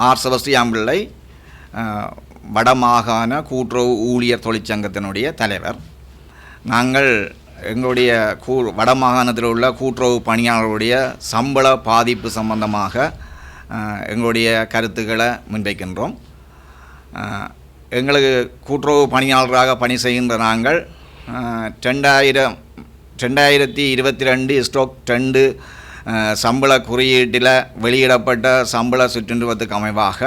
R. Sebastian பிள்ளை, வடமாகாண கூட்டுறவு ஊழியர் தொழிற்சங்கத்தினுடைய தலைவர். நாங்கள் எங்களுடைய வடமாகாணத்தில் உள்ள கூட்டுறவு பணியாளர்களுடைய சம்பள பாதிப்பு சம்பந்தமாக எங்களுடைய கருத்துக்களை முன்வைக்கின்றோம். எங்களுக்கு கூட்டுறவு பணியாளராக பணி செய்கின்ற நாங்கள் 2022/2 சம்பள குறியீட்டில் வெளியிடப்பட்ட சம்பள சுற்றுவத்துக்கு அமைவாக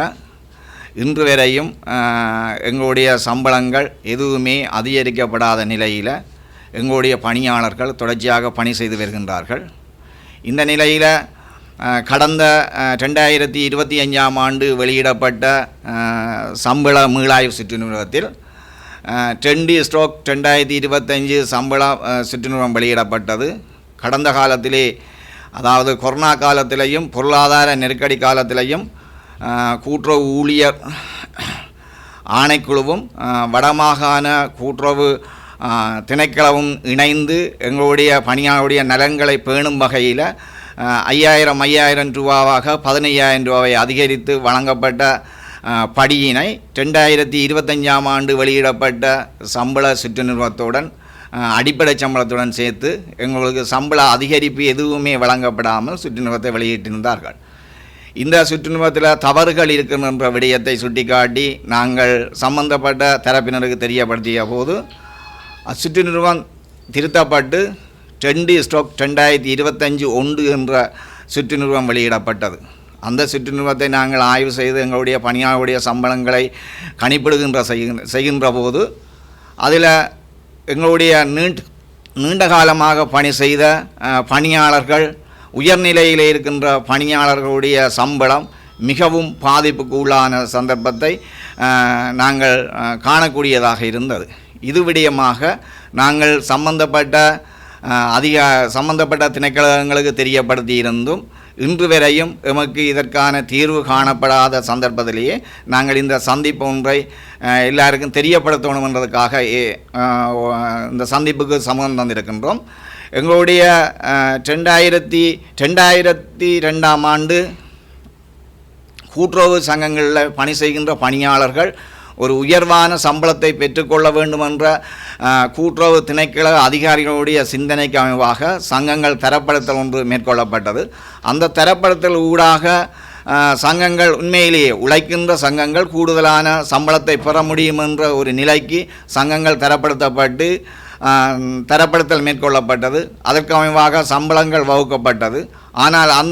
இன்று வரையும் எங்களுடைய சம்பளங்கள் எதுவுமே அதிகரிக்கப்படாத நிலையில் எங்களுடைய பணியாளர்கள் தொடர்ச்சியாக பணி செய்து வருகின்றார்கள். இந்த நிலையில் கடந்த 2025 வெளியிடப்பட்ட சம்பள மீளாய்வு சுற்றுநிறுவத்தில் 2/2025 சம்பள சுற்றுநிறுவனம் வெளியிடப்பட்டது. கடந்த காலத்திலே, அதாவது கொரோனா காலத்திலையும் பொருளாதார நெருக்கடி காலத்திலையும் கூட்டுறவு ஊழியர் ஆணைக்குழுவும் வடமாகாண கூட்டுறவு திணைக்களமும் இணைந்து எங்களுடைய பணியாளருடைய நலன்களை பேணும் வகையில் 5,000 ரூபாவாக 15,000 ரூபாவை அதிகரித்து வழங்கப்பட்ட படியினை 2025 வெளியிடப்பட்ட சம்பள சுற்றுநிறுவனத்துடன் அடிப்படை சம்பளத்துடன் சேர்த்து எங்களுக்கு சம்பள அதிகரிப்பு எதுவுமே வழங்கப்படாமல் சுற்றுநிறுவனத்தை வெளியிட்டிருந்தார்கள். இந்த சுற்றுநிறுவனத்தில் தவறுகள் இருக்கின்ற விடயத்தை சுட்டிக்காட்டி நாங்கள் சம்பந்தப்பட்ட தரப்பினருக்கு தெரியப்படுத்திய போது அச்சுற்றுநிறுவனம் திருத்தப்பட்டு 2/2025 என்ற சுற்றுநிறுவனம் வெளியிடப்பட்டது. அந்த சுற்றுநிறுவனத்தை நாங்கள் ஆய்வு செய்து எங்களுடைய பணியாளருடைய சம்பளங்களை செய்கின்ற போது அதில் எங்களுடைய நீண்ட காலமாக பணி செய்த பணியாளர்கள், உயர்நிலையில் இருக்கின்ற பணியாளர்களுடைய சம்பளம் மிகவும் பாதிப்புக்கு உள்ளான சந்தர்ப்பத்தை நாங்கள் காணக்கூடியதாக இருந்தது. இது விடயமாக நாங்கள் சம்பந்தப்பட்ட திணைக்களங்களுக்கு தெரியப்படுத்தி இருந்தும் இன்று வரையும் எமக்கு இதற்கான தீர்வு காணப்படாத சந்தர்ப்பத்திலேயே நாங்கள் இந்த சந்திப்பு ஒன்றை எல்லாருக்கும் தெரியப்படுத்தணும் என்றதுக்காக இந்த சந்திப்புக்கு சமூகம் தந்திருக்கின்றோம். எங்களுடைய 2002 கூட்டுறவு சங்கங்களில் பணி செய்கின்ற பணியாளர்கள் ஒரு உயர்வான சம்பளத்தை பெற்றுக்கொள்ள வேண்டும் என்ற கூட்டுறவு திணைக்கள அதிகாரிகளுடைய சிந்தனைக்கு அமைவாக சங்கங்கள் தரப்படுத்தல் ஒன்று மேற்கொள்ளப்பட்டது. அந்த தரப்படுத்தல் ஊடாக சங்கங்கள் உண்மையிலேயே உழைக்கின்ற சங்கங்கள் கூடுதலான சம்பளத்தை பெற முடியும் என்ற ஒரு நிலைக்கு சங்கங்கள் தரப்படுத்தல் மேற்கொள்ளப்பட்டது. அதற்கு அமைவாக சம்பளங்கள் வகுக்கப்பட்டது. ஆனால்